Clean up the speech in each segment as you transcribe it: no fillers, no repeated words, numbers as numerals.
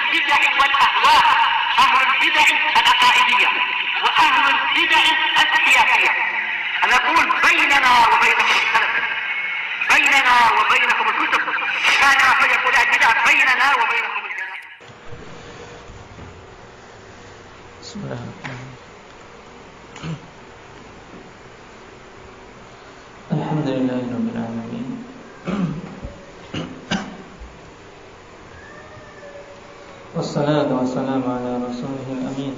البدع والأهواء، أهل البدع العقائدية وأهل البدع السياسية. أنا أقول بيننا وبينكم السلف، بيننا وبينكم الكتب، كان فيقول البدع بيننا وبينكم الجنة. بسم الله الرحمن الرحيم. الحمد لله رب العالمين، والصلاة والسلام على رسوله الأمين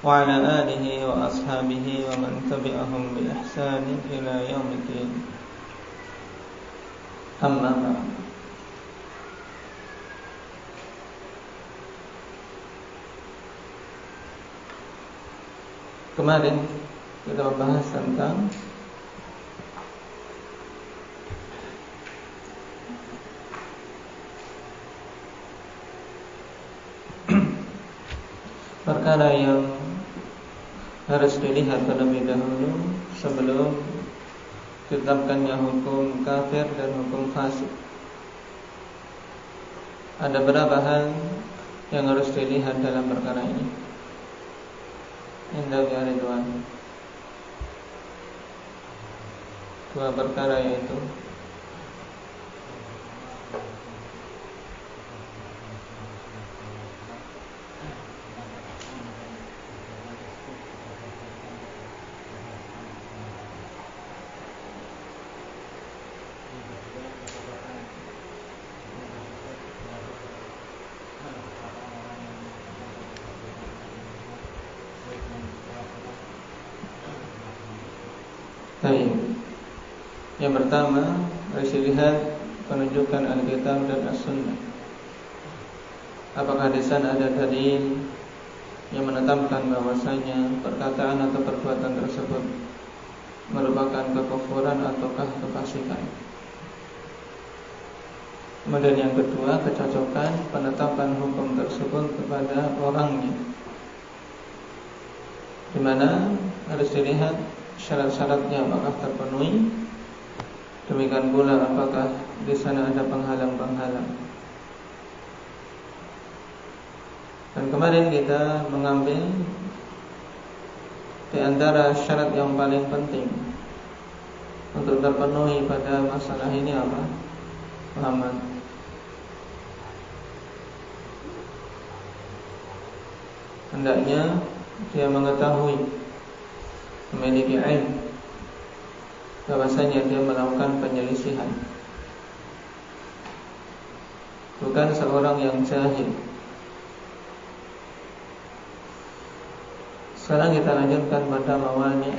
وعلى آله وأصحابه ومن تبعهم بإحسان إلى يوم الدين. أما بعد. Kemarin kita membahas tentang perkara yang harus dilihat terlebih dahulu sebelum ditetapkannya hukum kafir dan hukum fasik. Ada beberapa hal yang harus dilihat dalam perkara ini. Indah ya Ridwan. Dua perkara yaitu yang pertama harus dilihat penunjukan Alkitab dan As-Sunnah. Apakah di sana ada dalil yang menetapkan bahwasanya perkataan atau perbuatan tersebut merupakan kekufuran ataukah kefasikan. Kemudian yang kedua, kecocokan penetapan hukum tersebut kepada orangnya, di mana harus dilihat syarat-syaratnya apakah terpenuhi. Demikian pula apakah di sana ada penghalang-penghalang. Dan kemarin kita mengambil di antara syarat yang paling penting untuk terpenuhi pada masalah ini apa? Muhammad. Hendaknya dia mengetahui, memiliki ilmu bahwasanya dia melakukan penyelisihan, bukan seorang yang jahil. Sekarang kita lanjutkan pada mawani.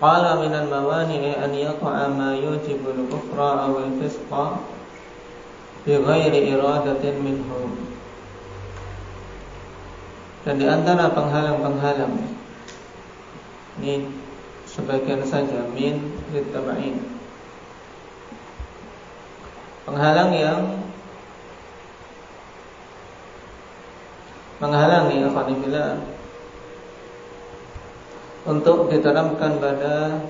Qala minal mawani an yaqa'a ma yujibul kufra aw al-fisqa bi ghairi iradatin minhum. Dan di antara penghalang-penghalang ini sebagian saja min litaba'in, penghalang yang menghalangi afanillah untuk diterapkan pada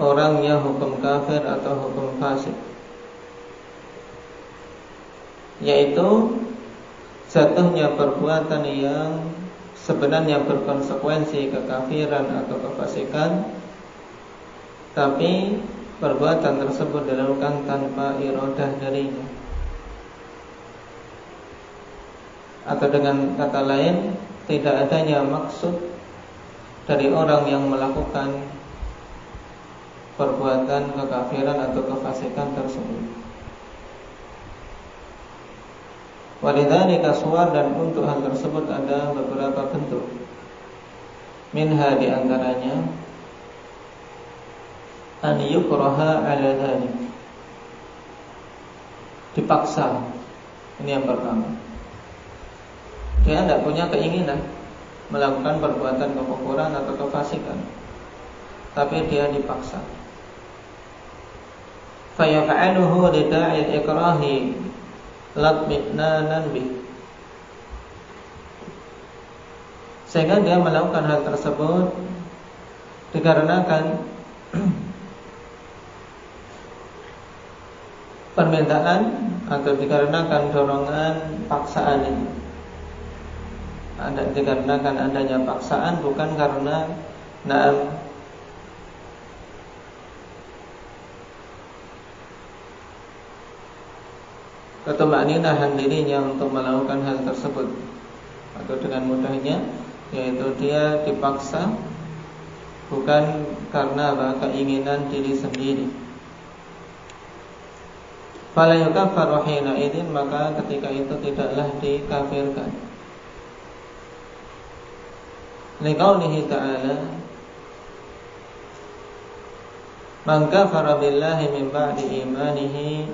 orangnya hukum kafir atau hukum fasik, yaitu jatuhnya perbuatan yang sebenarnya berkonsekuensi kekafiran atau kefasikan, tapi perbuatan tersebut dilakukan tanpa iradah darinya. Atau dengan kata lain, tidak adanya maksud dari orang yang melakukan perbuatan kekafiran atau kefasikan tersebut. Walidzalika suwar, dan untuk hal tersebut ada beberapa bentuk. Minha, di antaranya an yukraha ala dzalik, dipaksa. Ini yang pertama. Dia tidak punya keinginan melakukan perbuatan kekufuran atau kefasikan, tapi dia dipaksa. Fa yaf'aluhu lida'il ikrahi latminanan bih, sehingga dia melakukan hal tersebut dikarenakan permintaan atau dikarenakan dorongan paksaan ini. Dikarenakan adanya paksaan, bukan karena ketumakninahan dirinya untuk melakukan hal tersebut. Atau dengan mudahnya, yaitu dia dipaksa bukan karena keinginan diri sendiri. Fala yukaffaru hina idzin, maka ketika itu tidaklah dikafirkan. Liqaulihi ta'ala, man kafara billahi min ba'di imanihi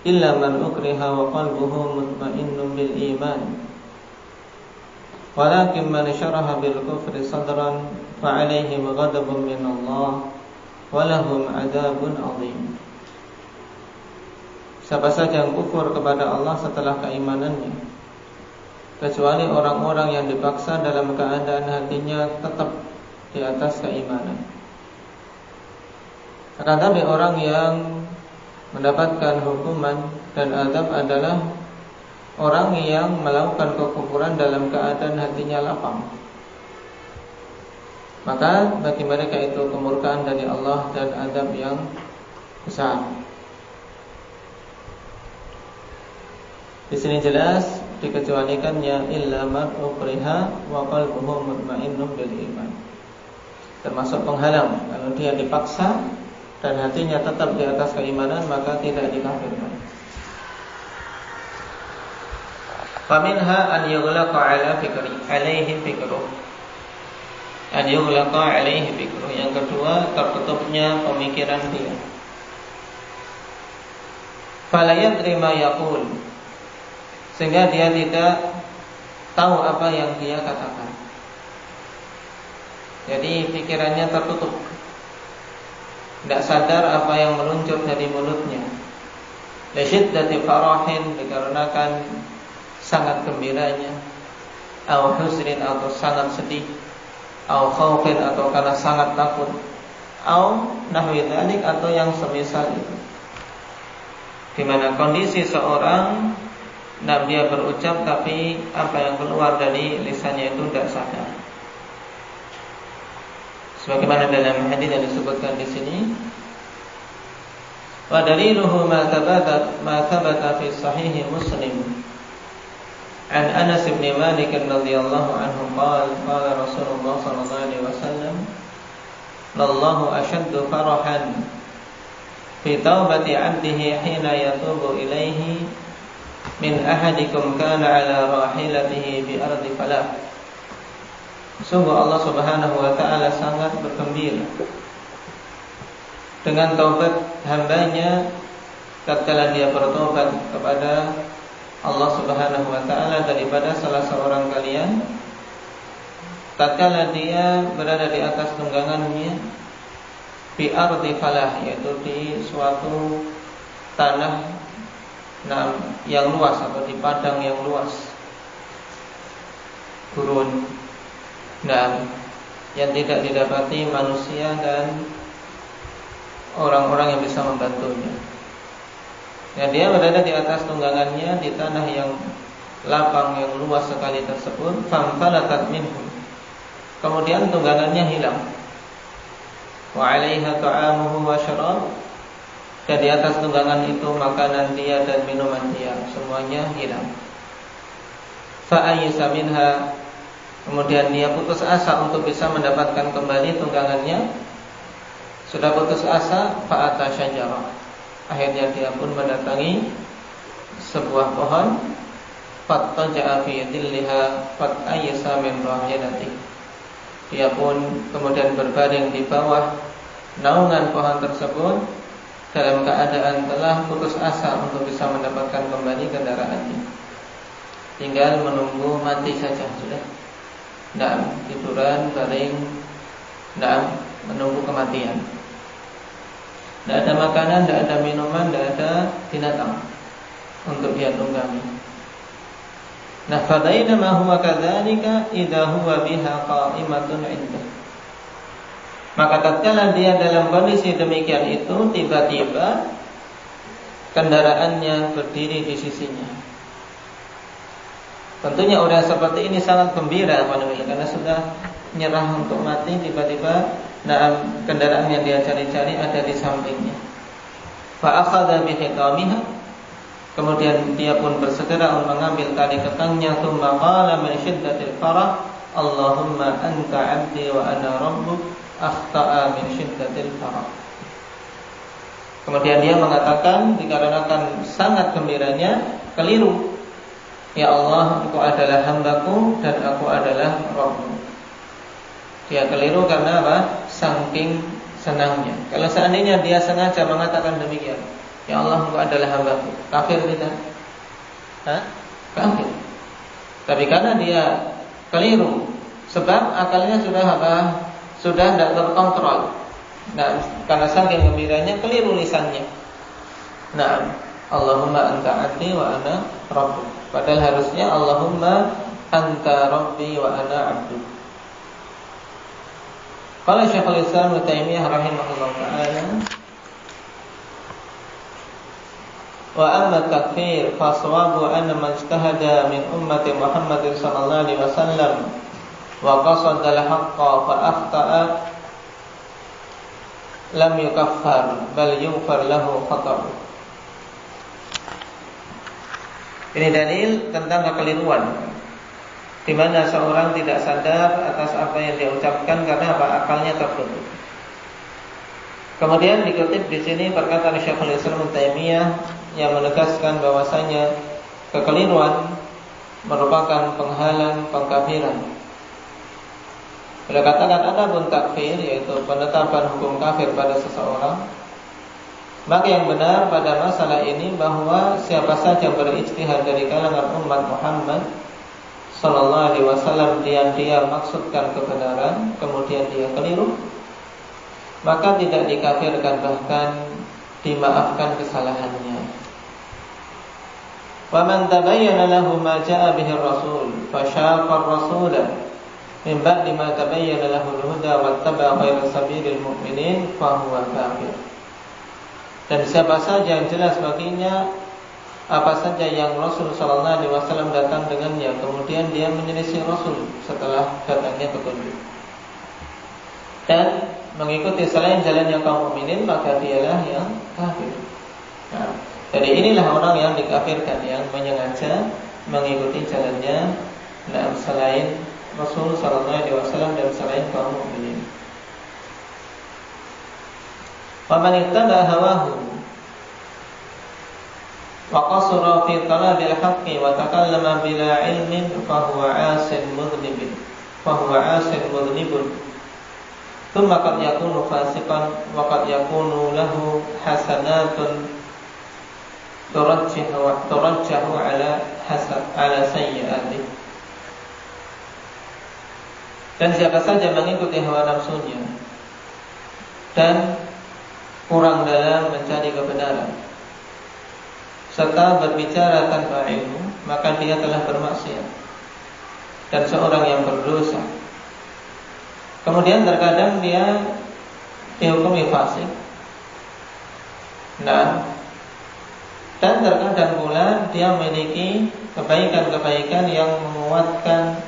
illa man ukriha wa qalbuhu mutmainnun bil iman walakin man syaraha bil kufri sadran fa 'alaihim ghadabun min Allah wa lahum 'adzabun 'adzim. Siapa saja yang kufur kepada Allah setelah keimanannya, kecuali orang-orang yang dipaksa dalam keadaan hatinya tetap di atas keimanan. Akan tetapi orang yang mendapatkan hukuman dan azab adalah orang yang melakukan kekufuran dalam keadaan hatinya lapang. Maka bagi mereka itu kemurkaan dari Allah dan azab yang besar. Di sini jelas dikecualikannya illa man ukriha wa qalbuhu mutmainnun bil iman. Termasuk penghalang, kalau dia dipaksa dan hatinya tetap di atas keimanan, maka tidak dikafirkan. Faminha an yughlaqa alaihi fikruh. An yughlaqa alaihi fikruh. Yang kedua, tertutupnya pemikiran dia. Fala yadri ma yaqul, sehingga dia tidak tahu apa yang dia katakan. Jadi pikirannya tertutup, tidak sadar apa yang meluncur dari mulutnya. Lisyiddati farahin, dikarenakan sangat gembiranya, au huzrin, atau sangat sedih, au khaufin, atau karena sangat takut, au nahwi dzalik, atau yang semisal itu. Di mana kondisi seorang dia berucap tapi apa yang keluar dari lisannya itu tidak sadar. Sebagaimana dalam hadis yang disebutkan di sini, wa daliluhu ma thabata fi sahih Muslim an Anas bin Malik radhiyallahu anhu qala Rasulullah sallallahu alaihi wasallam, lallahu ashaddu farahan fi taubati 'abdihi hina yatubu ilaihi min ahadikum kana ala rahilatihi bi ardi falah. Sungguh Allah Subhanahu wa ta'ala sangat bergembira dengan taubat hambanya tatkala dia bertobat kepada Allah Subhanahu wa ta'ala daripada salah seorang kalian tatkala dia berada di atas tunggangannya bi ardi falah, yaitu di suatu tanah yang luas atau di padang yang luas, gurun, yang tidak didapati manusia dan orang-orang yang bisa membantunya. Dan dia berada di atas tunggangannya di tanah yang lapang yang luas sekali tersebut. Famfalatat minhu, kemudian tunggangannya hilang. Wa 'alaiha ta'amuhu wa syarab, dan di atas tunggangan itu makanan dia dan minuman dia semuanya hilang. Fa'ayisa minha, kemudian dia putus asa untuk bisa mendapatkan kembali tunggangannya. Sudah putus asa, fa'ata syajarah, akhirnya dia pun mendatangi sebuah pohon. Fattaja'a fi dhilliha fa'ayisa min rahilati, dia pun kemudian berbaring di bawah naungan pohon tersebut dalam keadaan telah putus asa untuk bisa mendapatkan kembali kendaraannya. Tinggal menunggu mati saja sudah. Tiduran, baring, menunggu kematian. Tidak ada makanan, tidak ada minuman, tidak ada binatang untuk dia tunggangi. Fadainama huwa kadzalika idza huwa biha qa'imatun 'indah. Maka tatkala dia dalam kondisi demikian itu, tiba-tiba kendaraannya berdiri di sisinya. Tentunya orang seperti ini sangat gembira karena sudah nyerah untuk mati, tiba-tiba kendaraan yang dia cari-cari ada di sampingnya. Fa akhadha bi khitamiha, kemudian dia pun bersegera untuk mengambil tali kekangnya. Tsumma qala min syiddatil farah, Allahumma anta 'abdi wa ana rabbuk, akhta'a min syiddatil farah. Kemudian dia mengatakan dikarenakan sangat gembiranya, keliru. Ya Allah, Engkau adalah hambaku dan aku adalah Rabbmu. Dia keliru karena apa? Saking senangnya. Kalau seandainya dia sengaja mengatakan demikian, ya Allah, Engkau adalah hambaku, kafir tidak? Kafir. Tapi karena dia keliru, sebab akalnya sudah apa? Sudah tidak terkontrol. Nah, karena saking gembiranya keliru lisannya. Nah, Allahumma anta 'abdi wa ana rabbuk. Padahal harusnya Allahumma anta rabbi wa ana 'abduk. Qala Syekhul Islam Ibnu Taimiyah rahimahullah ta'ala, wa amma takfir fa sawabu anna man ijtahada min ummati Muhammadin sallallahu alaihi wasallam wa qasada al-haqqa fa akhta'a lam yukaffar bal yughfar lahu khata'u. Ini dalil tentang kekeliruan, di mana seorang tidak sadar atas apa yang dia ucapkan karena apa? Akalnya tertutup. Kemudian dikutip di sini perkataan Syekhul Islam Ibnu Taimiyah yang menegaskan bahwasanya kekeliruan merupakan penghalang pengkafiran. Beliau katakan adapun takfir, yaitu penetapan hukum kafir pada seseorang, maka yang benar pada masalah ini bahwa siapa saja berijtihad dari kalangan umat Muhammad sallallahu alaihi wasallam dia maksudkan kebenaran kemudian dia keliru, maka tidak dikafirkan, bahkan dimaafkan kesalahannya. Wa man tabayyana lahu ma jaa bihi ar-rasul fasyaqa ar-rasula min ba'di ma tabayyana lahu al-huda wattaba'a ghayra sabilil mu'minin fa huwa kafir. Dan siapa saja yang jelas baginya apa saja yang Rasul sallallahu alaihi wasallam datang dengannya, kemudian dia menyelisih Rasul setelah datangnya petunjuk dan mengikuti selain jalannya kaum mukminin, maka dialah yang kafir. Nah, jadi inilah orang yang dikafirkan, yang menyengaja mengikuti jalannya selain Rasul sallallahu alaihi wasallam dan selain kaum mukminin. Wa man ittaba hawahu wa qasara fi talabil haqqi wa takallama bila ilmin fa huwa 'asin mudhnibun thumma qad yakunu fasiqan wa qad yakunu lahu hasanatun turajjahu ala sayyi'atihi. Dan siapa saja mengikuti hawa nafsunya dan kurang dalam mencari kebenaran serta berbicara tanpa ilmu, maka dia telah bermaksiat dan seorang yang berdosa. Kemudian terkadang dia dihukumi fasik. Nah, dan terkadang pula dia memiliki kebaikan-kebaikan yang menguatkan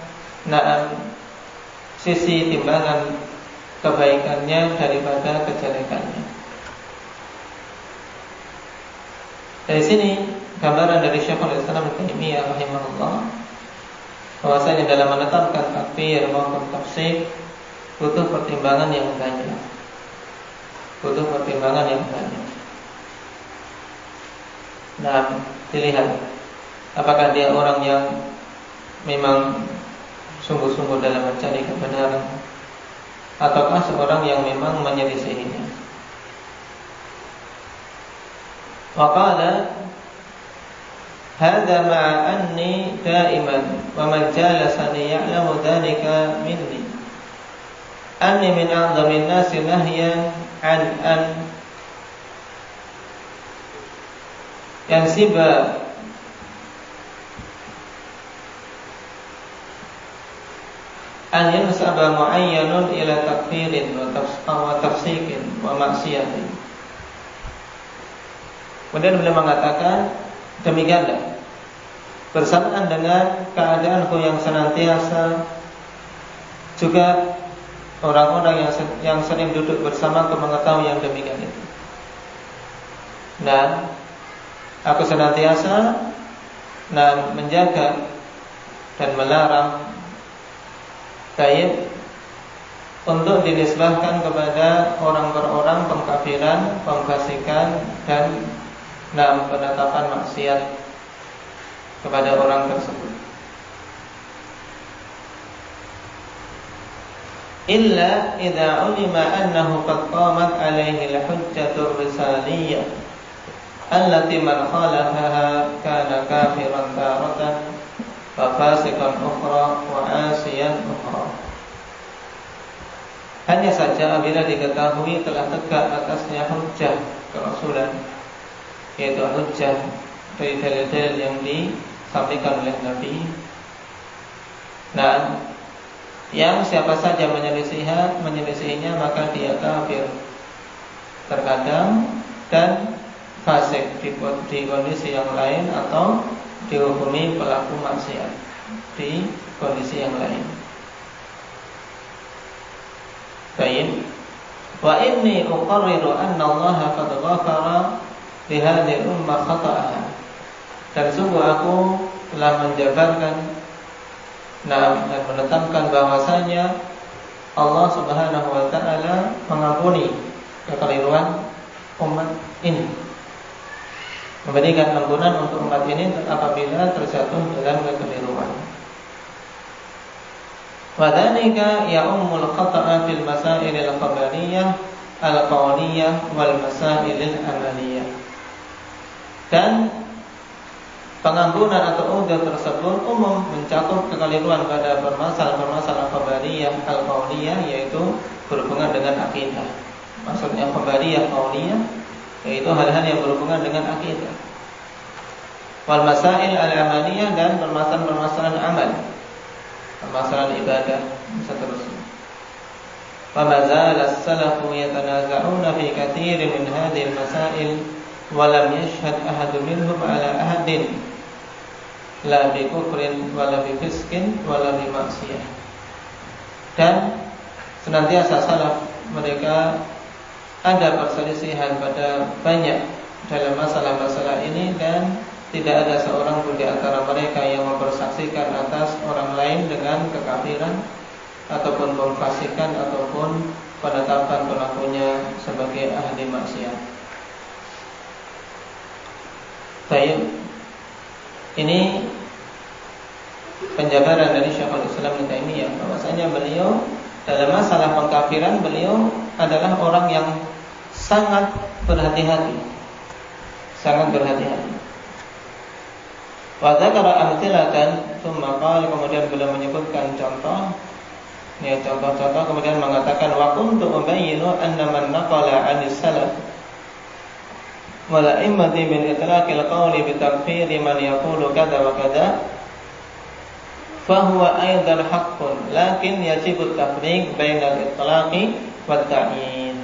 sisi timbangan kebaikannya daripada kejelekannya. Dari sini gambaran dari Syekhul Islam Ibnu Taimiyah rahimahullah bahwasanya dalam menetapkan takfir maupun tafsir butuh pertimbangan yang banyak. Nah, dilihat apakah dia orang yang memang sungguh-sungguh dalam mencari kebenaran, ataukah seorang yang memang menyelisihinya. Waqala hadza ma'a anni da'iman wa man jalasani ya'lamu dhalika minni anni min a'dhamin nasi nahyan an yansiba an yansaba mu'ayyanun ila takfirin wa tafsiqin wa maksiyatin. Kemudian beliau mengatakan demikianlah, bersamaan dengan keadaanku yang senantiasa, juga orang-orang yang sering duduk bersamaku mengetahui yang demikian itu. Dan aku senantiasa menjaga dan melarang untuk dinisbahkan kepada orang per orang pengkafiran, pemfasikan, dan penetapan maksiat kepada orang tersebut. Illa idza ulima annahu qad qamat alaihi al-hujjatur risaliyah allati man khalafaha kana kafiran taratan wa fasiqan ukhra wa asiyan ukhra. Hanya saja apabila diketahui telah tegak atasnya hujjah kerasulan, yaitu hujjah dari dalil-dalil yang disampaikan oleh Nabi. Yang siapa saja menyelisihinya maka dia kafir terkadang dan fasik di kondisi yang lain, atau dihukumi pelaku maksiat di kondisi yang lain. Baik. Wa inni uqarriru anna Allah qad ghafara li hadhihi ummah khata'aha. Dan sungguh aku telah menjabarkan dan menetapkan bahwasanya Allah Subhanahu wa taala mengampuni kekeliruan umat ini, memberikan ampunan untuk umat ini apabila terjatuh dalam kekeliruan. Wa dzalika ya'ummul khata'a fil masailil khabariyah al-qawliyah wal masailil amaliyah. Dan pengampunan atau udzur tersebut umum mencakup kekeliruan pada permasalahan khabariyah al-qauliyah, yaitu berhubungan dengan akidah. Maksudnya khabariyah qauliyah yaitu hal-hal yang berhubungan dengan akidah. Wal masail al-amaliyah, dan permasalahan amal, permasalahan ibadah, seterusnya. Wa ma zala as-salafu yatanaza'una fi katsirin min hadhihi al-masail wa lam yashhad ahadun minhum ala ahadin la bi kufrin wala bi fiskin wala bi maksiyah. Dan senantiasa salaf mereka ada perselisihan pada banyak dalam masalah-masalah ini, dan tidak ada seorang pun di antara mereka yang mempersaksikan atas orang lain dengan kekafiran ataupun pemfasikan ataupun penetapan pelakunya sebagai ahli maksiat. Baik. Ini penjabaran dari Syekhul Islam Ibnu Taimiyah, bahwasanya beliau dalam masalah pengkafiran beliau adalah orang yang sangat berhati-hati, sangat berhati-hati. Wa dzakara amthilatan, tsumma qala, kemudian beliau menyebutkan contoh, contoh-contoh, kemudian mengatakan wa kuntu ubayyinu anna man naqala 'anis salaf wala immati min itlaqil qawli bi takfiri man yaqulu kada wa kada fa huwa aidan haqqun, lakin yajibu tafriq bainal itlaqi wat ta'yin.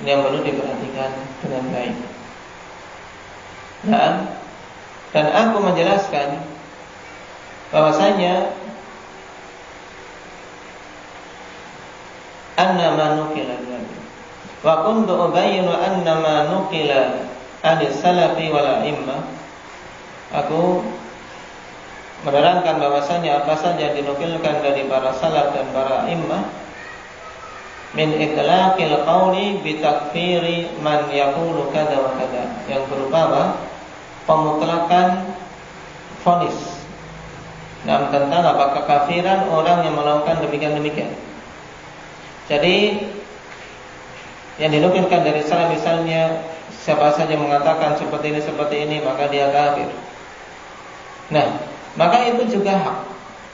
Ini yang perlu diperhatikan dengan baik. Dan aku menjelaskan bahwasanya anna ma nukila wa kuntu ubayyinu anna ma nuqila anis salafi wal a'immah. Aku menerangkan bahwasanya apa saja dinukilkan dari para salaf dan para a'immah min itlaqil qawli bi takfiri man yaqulu kada wa kada, yang berupa apa? Pemutlakan vonis tentang apa? Kekafiran orang yang melakukan demikian-demikian. Jadi yang dinukilkan dari salaf, misalnya siapa saja mengatakan seperti ini maka dia kafir. Nah, maka itu juga hak.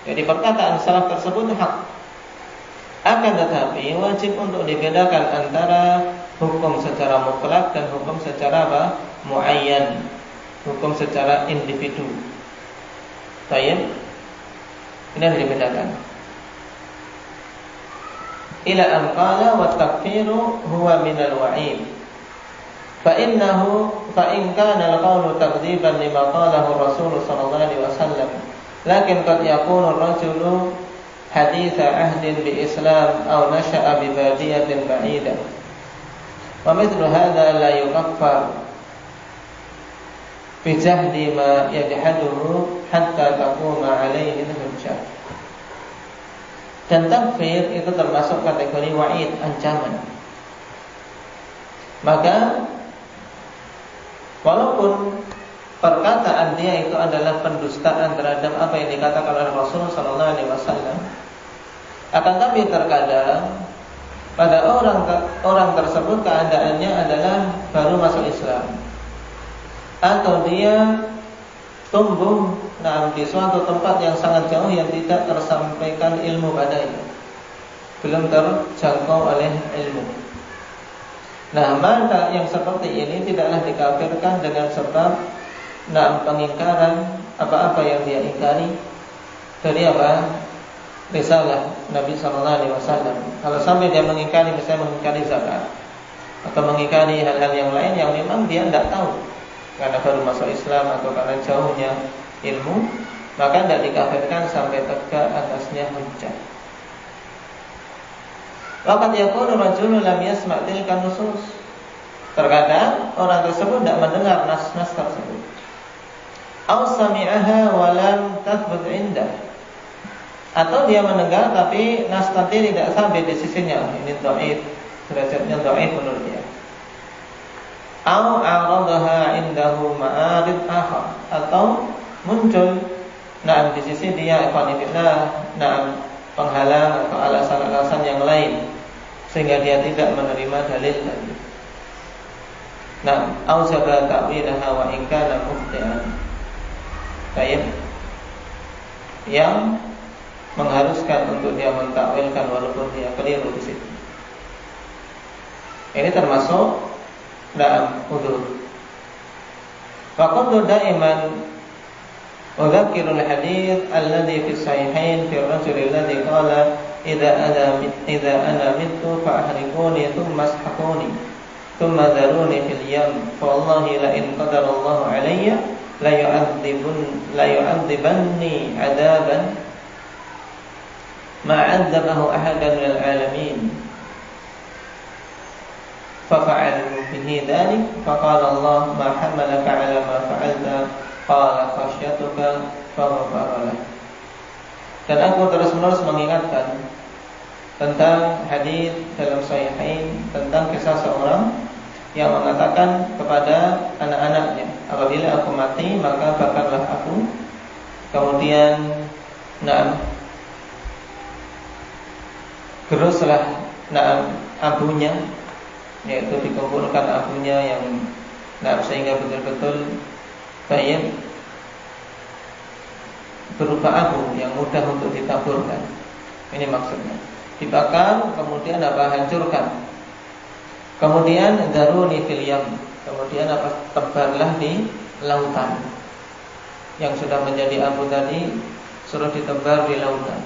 Jadi perkataan salaf tersebut hak. Akan tetapi wajib untuk dibedakan antara hukum secara mutlak dan hukum secara apa? Muayyan, hukum secara individu. Baik. Ini harus dibedakan. Ila an qala wa takfiru huwa minal wa'id. فإن كان القول تكذيبا لما قاله الرسول صلى الله عليه وسلم لكن قد يكون الرجل حديث عهد بإسلام أو نشأ ببادية بعيدة ومثل هذا لا يكفر بجهد ما يجحده حتى تقوم عليه الحجة. Dan takfir itu termasuk kategori wa'id, ancaman. Maka walaupun perkataan dia itu adalah pendustaan terhadap apa yang dikatakan oleh Rasulullah sallallahu alaihi wasallam, akan tapi terkadang pada orang tersebut keadaannya adalah baru masuk Islam atau dia tumbuh di suatu tempat yang sangat jauh yang tidak tersampaikan ilmu padanya, belum terjangkau oleh ilmu. Nah, maka yang seperti ini tidaklah dikafirkan dengan sebab pengingkaran apa-apa yang dia ingkari dari risalah Nabi sallallahu alaihi wasallam. Kalau sampai dia mengingkari, misalnya mengingkari zakat atau mengingkari hal-hal yang lain yang memang dia tidak tahu karena baru masuk Islam atau karena jauhnya ilmu, maka tidak dikafirkan sampai tegak atasnya hujjah. Waqad yakunu rajulun lam yasma' tilka nusus. Terkadang orang tersebut tidak mendengar nas-nas tersebut. Aw sami'aha wa lam tathbut 'indah. Atau dia mendengar tapi nas tadi tidak sampai di sisinya. Ini dhaif, derajatnya dhaif menurut dia. Aw a'radaha 'indahu ma'arid akhar. Atau muncul di sisi dia penghalang atau alasan-alasan yang lain sehingga dia tidak menerima dalil tadi. Auzaba ta'wilaha wa in kana mukhti'an. Baik. Yang mengharuskan untuk dia mentakwilkan walaupun dia keliru di situ. Ini termasuk dalam udzur. Faqad daiman وذكر الحديث الذي في الصحيحين في الرجل الذي قال إذا أنا مت فأحرقوني ثم اسحقوني ثم ذروني في اليم فوالله لئن قدر الله علي ليعذبني عذابا ما عذبه أحد من العالمين ففعلوا به ذلك فقال الله ما حملك على ما فعلت qala khasyatuka faghfara. Dan aku terus-menerus mengingatkan tentang hadis dalam sahihain tentang kisah seorang yang mengatakan kepada anak-anaknya, apabila aku mati maka bakarlah aku. Kemudian geruslah abunya, yaitu dikumpulkan abunya yang sehingga betul-betul baik berupa abu yang mudah untuk ditaburkan. Ini maksudnya. Dibakar, kemudian hancurkan. Kemudian daruni fil yam. Kemudian tebarlah di lautan. Yang sudah menjadi abu tadi suruh ditebar di lautan.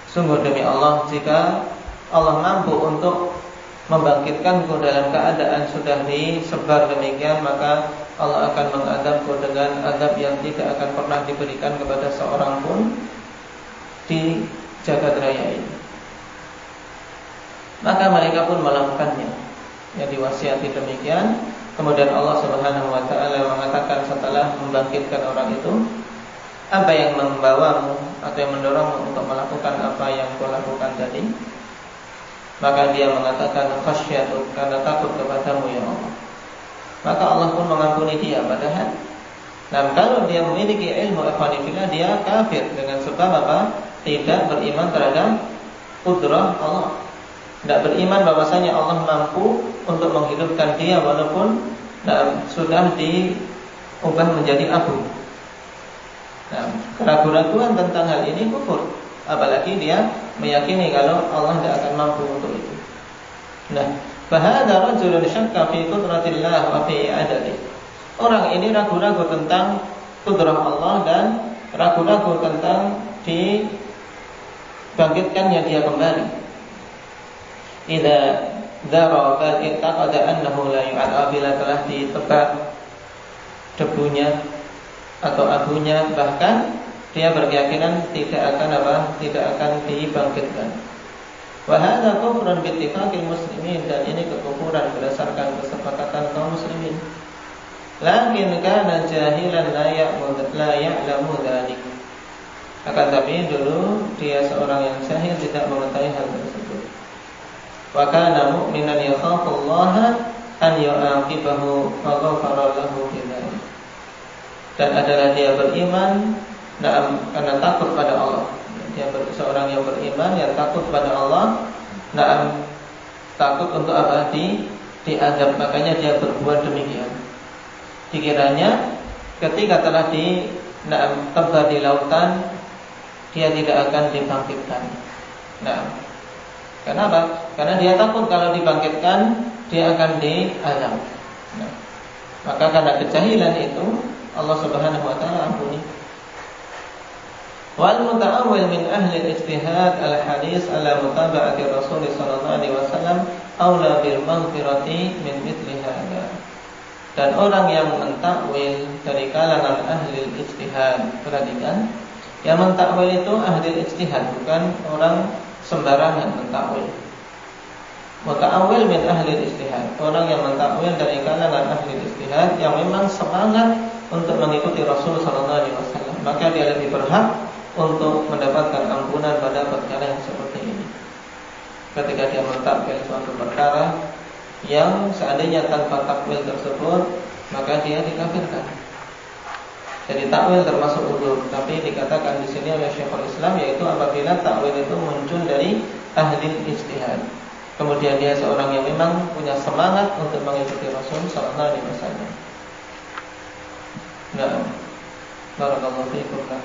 Sungguh demi Allah, jika Allah mampu untuk membangkitkanku dalam keadaan sudah disebar demikian, maka Allah akan mengadabku dengan adab yang tidak akan pernah diberikan kepada seorang pun di jagat raya ini. Maka mereka pun melakukannya, yang diwasiati demikian. Kemudian Allah Subhanahu wa taala mengatakan setelah membangkitkan orang itu, apa yang membawamu atau yang mendorongmu untuk melakukan apa yang kau lakukan tadi? Maka dia mengatakan khasyatun, karena takut kepadamu ya Allah. Maka Allah pun mengampuni dia. Padahal kalau dia memiliki ilmu ikhwanifillah, dia kafir dengan sebab apa? Tidak beriman terhadap qudrah Allah. Tidak beriman bahwasanya Allah mampu untuk menghidupkan dia walaupun sudah diubah menjadi abu. Keraguan-keraguan tentang hal ini kufur. Apalagi dia meyakini kalau Allah tidak akan mampu untuk itu. Fahadha rajulun syakka fi qudratillah wa fi i'adati. Orang ini ragu-ragu tentang kudrah Allah dan ragu-ragu tentang dibangkitkannya dia kembali. Idza darabal ittaqada annahu la yu'ad, apabila telah ditebak debunya atau abunya, bahkan dia berkeyakinan tidak akan dibangkitkan. Wa hadza kufrun bi ittifaqil muslimin, dan ini kekufuran berdasarkan kesepakatan kaum muslimin. Lakin kana jahilan la ya'lamu dzalik. Akan tapi dulu dia seorang yang jahil, tidak mengetahui hal tersebut. Wa kana mu'minan yakhafullaha an yu'aqibahu fa ghafara lahu bidzalik. Dan adalah dia beriman karena takut pada Allah. Dia seorang yang beriman yang takut pada Allah, takut untuk apa? Diazab, makanya dia berbuat demikian. Dikiranya ketika telah tebak di lautan, dia tidak akan dibangkitkan. Kenapa? Karena dia takut kalau dibangkitkan dia akan diazab. Maka karena kejahilan itu Allah Subhanahu wa taala ampuni. Wal muta'awwil min ahli al-ijtihad al-hadis ala mutaba'ati Rasul sallallahu alaihi wasallam aula bil maghfirati min mithli hadza. Dan orang yang mentakwil dari kalangan ahli ijtihad, perhatikan, yang mentakwil itu ahli ijtihad, bukan orang sembarangan mentakwil. Muta'awwil min ahli ijtihad, orang yang mentakwil dari kalangan ahli ijtihad yang memang semangat untuk mengikuti Rasul sallallahu alaihi wasallam, maka dia lebih berhak untuk mendapatkan ampunan pada perkara yang seperti ini. Ketika dia mentakwil suatu perkara yang seandainya tanpa takwil tersebut maka dia dikafirkan. Jadi takwil termasuk udzur, tapi dikatakan di sini oleh Syekhul Islam yaitu apabila takwil itu muncul dari ahli ijtihad. Kemudian dia seorang yang memang punya semangat untuk mengikuti Rasul sallallahu alaihi wasallam. Nah, barakallahu fiikum wa